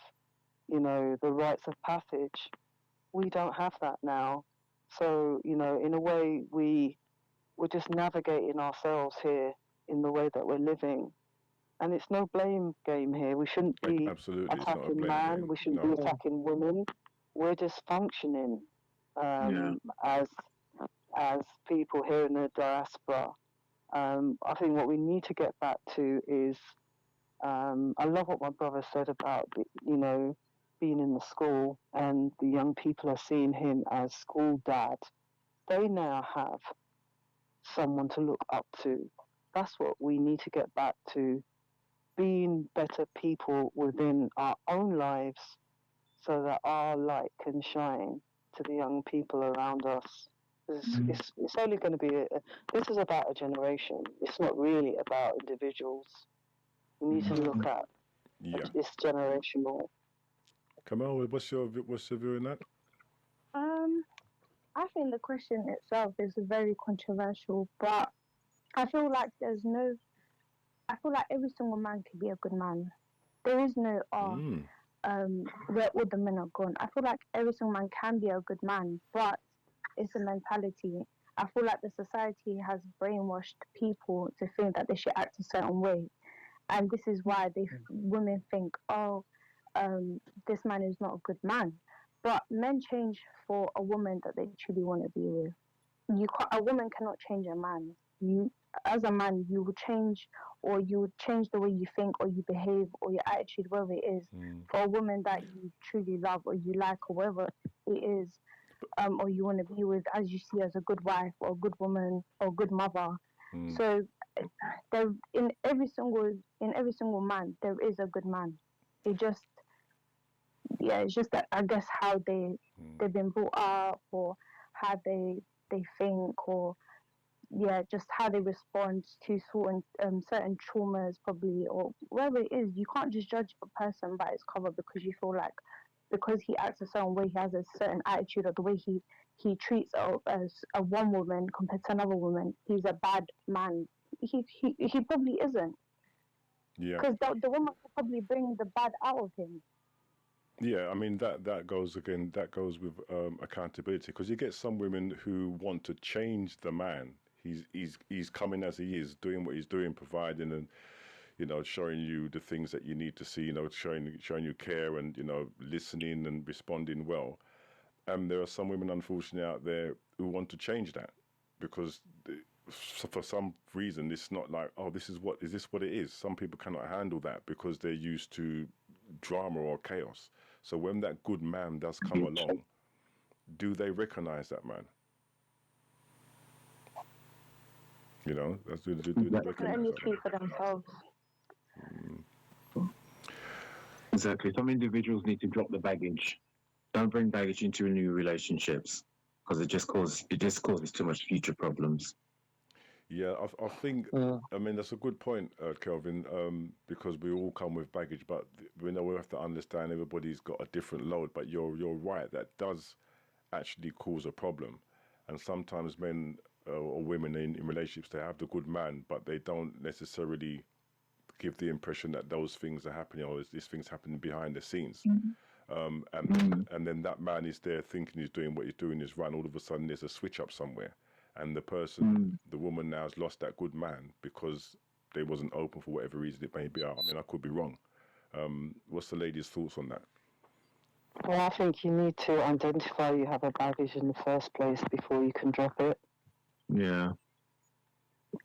the rites of passage. We don't have that now. So, in a way, we're just navigating ourselves here in the way that we're living. And it's no blame game here. We shouldn't be Absolutely, it's not a attacking blame man. game. We shouldn't No. be attacking women. We're just functioning as people here in the diaspora. I think what we need to get back to is, I love what my brother said about, being in the school and the young people are seeing him as school dad. They now have someone to look up to. That's what we need to get back to, being better people within our own lives so that our light can shine to the young people around us. It's only going to be, this is about a generation. It's not really about individuals. We need to look at it's generational. Kamal, what's your view on that? I think the question itself is very controversial, but I feel like I feel like every single man can be a good man. There is no where all the men are gone. I feel like every single man can be a good man, but it's a mentality. I feel like the society has brainwashed people to think that they should act a certain way, and this is why women think, this man is not a good man. But men change for a woman that they truly want to be with. A woman cannot change a man. As a man, you will change, or you would change the way you think, or you behave, or your attitude, whatever it is, for a woman that you truly love, or you like, or whatever it is, or you want to be with, as you see as a good wife, or a good woman, or a good mother. So, in every single man, there is a good man. It's just that, I guess, how they've been brought up, or how they think, or just how they respond to certain traumas, probably, or whatever it is. You can't just judge a person by its cover because you feel like, because he acts a certain way, he has a certain attitude, or the way he treats as a one woman compared to another woman, he's a bad man. He probably isn't. Yeah. Because the woman will probably bring the bad out of him. Yeah, I mean that goes with accountability, because you get some women who want to change the man. He's coming as he is, doing what he's doing, providing and showing you the things that you need to see, showing you care and listening and responding well. And there are some women, unfortunately, out there who want to change that because for some reason it's not like, oh, is this what it is? Some people cannot handle that because they're used to drama or chaos. So when that good man does come along, do they recognize that man? That's do they recognize Can only that speak for themselves. Exactly. Some individuals need to drop the baggage. Don't bring baggage into new relationships, because it just causes too much future problems. Yeah, I think, I mean, that's a good point, Kelvin, because we all come with baggage, but we have to understand everybody's got a different load. But you're right, that does actually cause a problem. And sometimes men or women in relationships, they have the good man, but they don't necessarily give the impression that those things are happening, or these things happening behind the scenes. And then that man is there thinking he's doing what he's doing is right. All of a sudden, there's a switch up somewhere. And the woman now has lost that good man because they wasn't open for whatever reason it may be. I mean, I could be wrong. What's the lady's thoughts on that? Well, I think you need to identify you have a baggage in the first place before you can drop it. Yeah.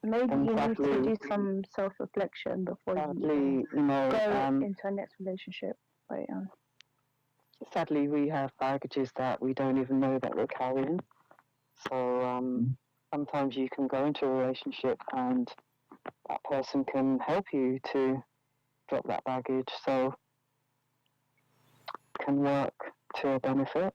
Maybe you need to do some self-reflection before you go into a next relationship. But, sadly, we have baggages that we don't even know that we're carrying. So sometimes you can go into a relationship and that person can help you to drop that baggage. So it can work to a benefit.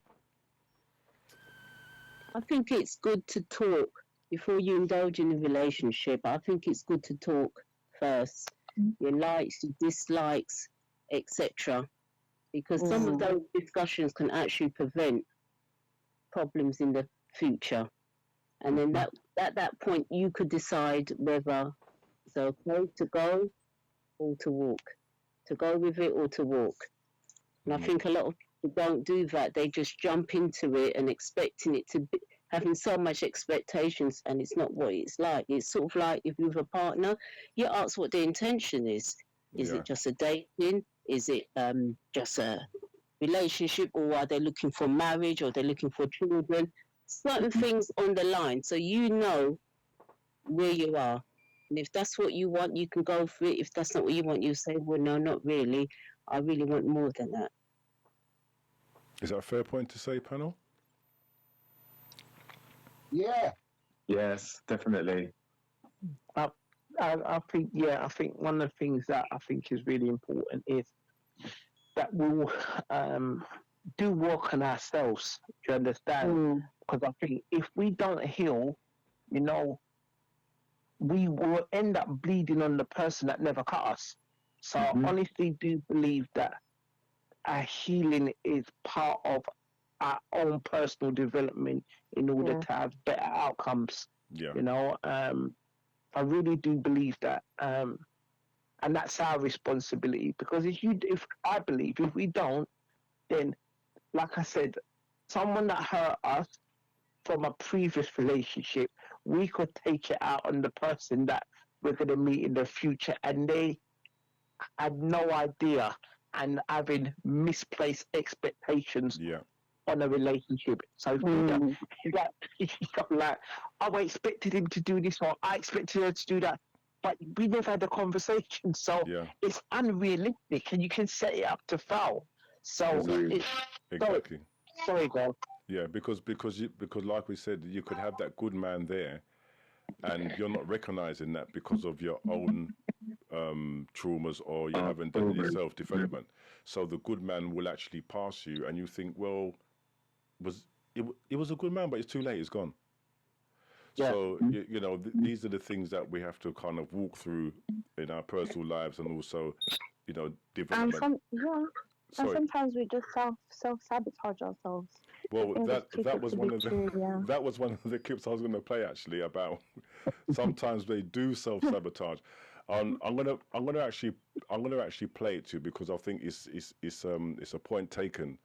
I think it's good to talk before you indulge in a relationship. I think it's good to talk first. Your likes, your dislikes, etc. Because some of those discussions can actually prevent problems in the future. And then at that point, you could decide whether So okay to go or to walk, to go with it or to walk. And I think a lot of people don't do that. They just jump into it and expecting it to be, having so much expectations, and it's not what it's like. It's sort of like if you have a partner, you ask what the intention is. Is Yeah. it just a dating? Is it just a relationship, or are they looking for marriage, or they're looking for children? Certain things on the line, so you know where you are. And if that's what you want, you can go for it. If that's not what you want, you say, well, no, not really. I really want more than that. Is that a fair point to say, panel? Yeah. Yes, definitely. I think, I think one of the things that I think is really important is that we'll do work on ourselves. Do you understand? Because I think if we don't heal, you know, we will end up bleeding on the person that never cut us. So I honestly do believe that our healing is part of our own personal development in order to have better outcomes. Yeah. You know, I really do believe that, and that's our responsibility. Because if I believe if we don't, then, like I said, someone that hurt us from a previous relationship, we could take it out on the person that we're going to meet in the future, and they had no idea and having misplaced expectations on a relationship. So like, I expected him to do this, or I expected her to do that, but we never had a conversation. So it's unrealistic, and you can set it up to fail. So Exactly. Sorry, girl. Yeah, because like we said, you could have that good man there, and you're not recognizing that because of your own traumas, or you haven't done any self development. So the good man will actually pass you, and you think, well, it was a good man, but it's too late. It's gone. Yeah. So you know, these are the things that we have to kind of walk through in our personal lives, and also, you know, development. And sometimes we just self sabotage ourselves. Well, that was one of the that was one of the clips I was going to play actually about. Sometimes they do self sabotage. I'm gonna actually play it too, because I think it's a point taken,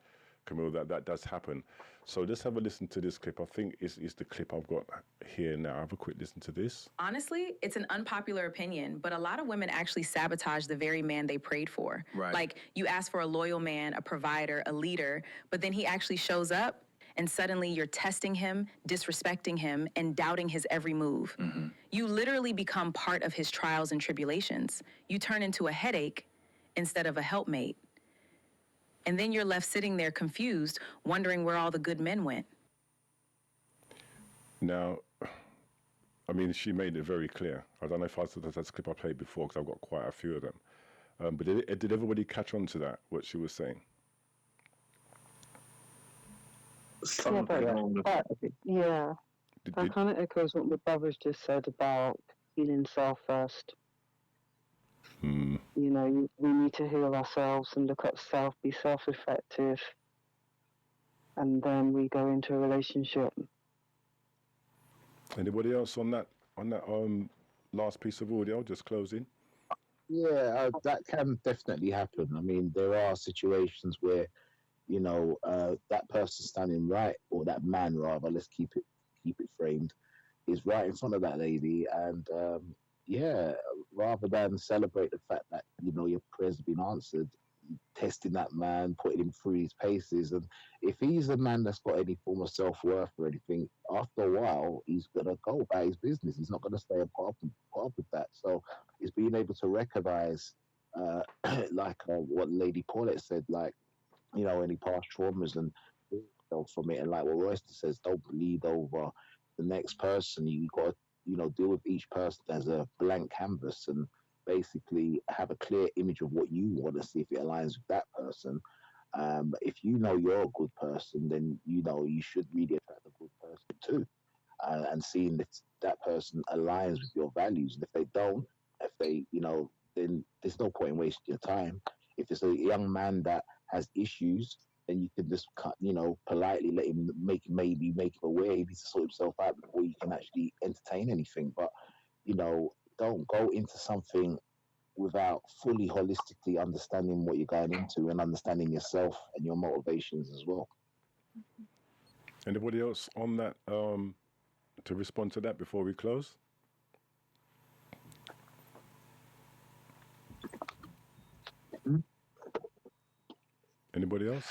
Camille, that does happen. So let's have a listen to this clip. I think it's the clip I've got here now. Have a quick listen to this. Honestly, it's an unpopular opinion, but a lot of women actually sabotage the very man they prayed for. Right. Like, you ask for a loyal man, a provider, a leader, but then he actually shows up, and suddenly you're testing him, disrespecting him, and doubting his every move. Mm-hmm. You literally become part of his trials and tribulations. You turn into a headache instead of a helpmate. And then you're left sitting there confused, wondering where all the good men went. Now, I mean, she made it very clear. I don't know if that's a clip I played before, because I've got quite a few of them. But did everybody catch on to that, what she was saying? Yeah. That kind of echoes what the brothers just said about healing self first. You know, we need to heal ourselves and look at self, be self-reflective, and then we go into a relationship. Anybody else on that last piece of audio, just closing? Yeah, that can definitely happen. I mean, there are situations where, you know, that person standing right, or that man rather, let's keep it framed, is right in front of that lady, and rather than celebrate the fact that, you know, your prayers have been answered, testing that man, putting him through his paces, and if he's a man that's got any form of self-worth or anything, after a while he's gonna go about his business. He's not gonna stay apart with that. So it's being able to recognize, what Lady Paulette said, like, you know, any past traumas and from it, and like what Royster says, don't bleed over the next person. You got to, you know, deal with each person as a blank canvas, and basically have a clear image of what you want to see, if it aligns with that person. If you know you're a good person, then you know you should really attract a good person too, and seeing if that person aligns with your values. And if they don't, then there's no point in wasting your time. If it's a young man that has issues, then you can just politely let him make him aware he needs to sort himself out before you can actually entertain anything. But, you know, don't go into something without fully holistically understanding what you're going into and understanding yourself and your motivations as well. Anybody else on that to respond to that before we close? Anybody else?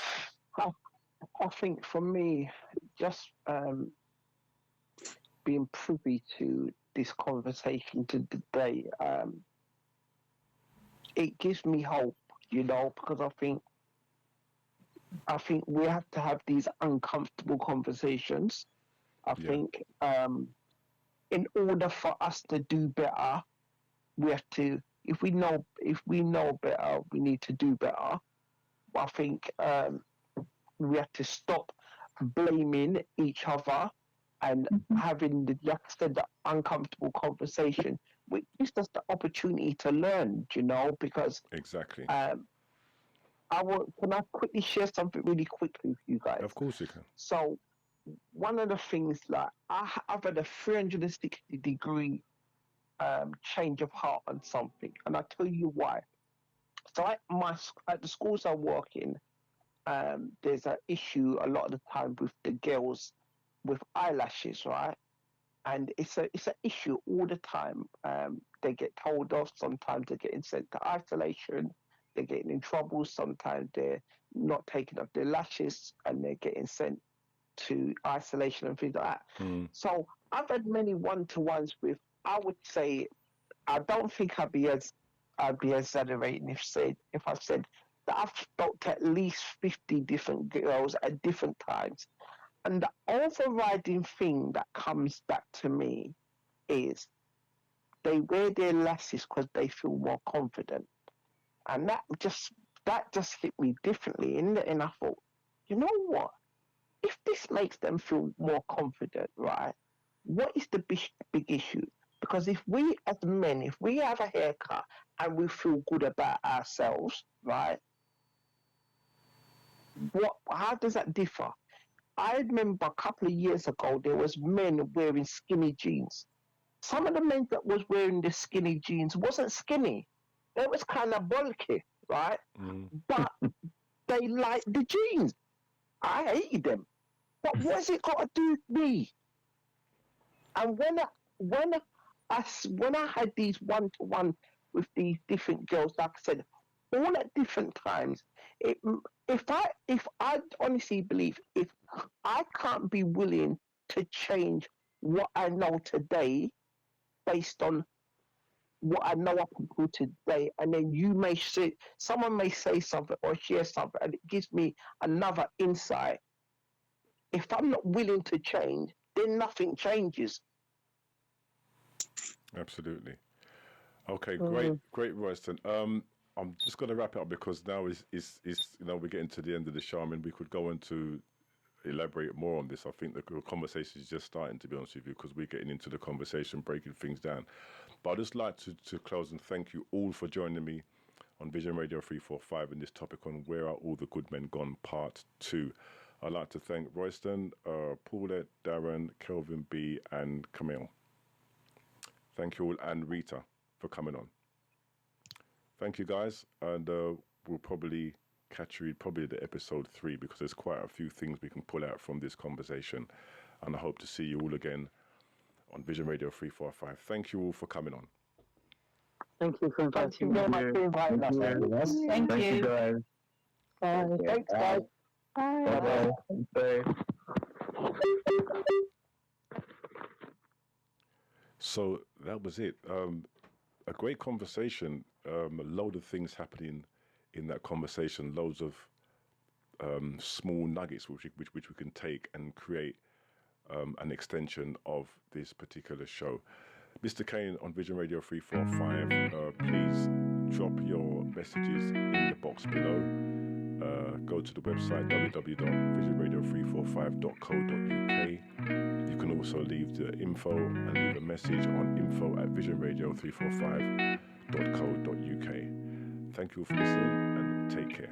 I think for me, just being privy to this conversation today, it gives me hope, you know, because I think we have to have these uncomfortable conversations. I think in order for us to do better, we have to. If we know better, we need to do better. I think we have to stop blaming each other and having like I said, the uncomfortable conversation, which gives us the opportunity to learn, you know, because exactly. Can I quickly share something really quickly with you guys? Of course you can. So one of the things, like I've had a 360-degree change of heart on something, and I'll tell you why. So at the schools I work in, there's an issue a lot of the time with the girls with eyelashes, right? And it's an issue all the time. They get told off. Sometimes they're getting sent to isolation. They're getting in trouble. Sometimes they're not taking off their lashes and they're getting sent to isolation and things like that. So I've had many one-to-ones with. I would say I don't think I'd be exaggerating if I said that I've spoke to at least 50 different girls at different times. And the overriding thing that comes back to me is they wear their lashes because they feel more confident. And that just hit me differently. And I thought, you know what? If this makes them feel more confident, right? What is the big issue? Because if we as men, if we have a haircut and we feel good about ourselves, right? How does that differ? I remember a couple of years ago, there was men wearing skinny jeans. Some of the men that was wearing the skinny jeans wasn't skinny. They was kind of bulky, right? But they liked the jeans. I hated them. But what's it got to do with me? And when I had these one-to-one with these different girls, like I said, all at different times, if I honestly believe if I can't be willing to change what I know today based on what I know up until today, and then someone may say something or share something, and it gives me another insight. If I'm not willing to change, then nothing changes. Absolutely. Okay, great, Royston. I'm just going to wrap it up because now is we're getting to the end of the show. I mean, we could go on to elaborate more on this. I think the conversation is just starting, to be honest with you, because we're getting into the conversation, breaking things down. But I'd just like to close and thank you all for joining me on Vision Radio 345 in this topic on Where Are All the Good Men Gone, Part 2. I'd like to thank Royston, Paulette, Darren, Kelvin B, and Camille. Thank you all, and Rita, for coming on. Thank you, guys, and we'll probably catch you probably the episode 3 because there's quite a few things we can pull out from this conversation, and I hope to see you all again on Vision Radio 345. Thank you all for coming on. Thank you for inviting me. Thank you, guys. Bye. Thanks, guys. Bye. Bye. So that was it. A great conversation. A load of things happening in that conversation. Loads of small nuggets which we can take and create an extension of this particular show. Mr. Cain on Vision Radio 345. Please drop your messages in the box below. Go to the website www.visionradio345.co.uk. You can also leave the info and leave a message on info@visionradio345.co.uk. Thank you for listening and take care.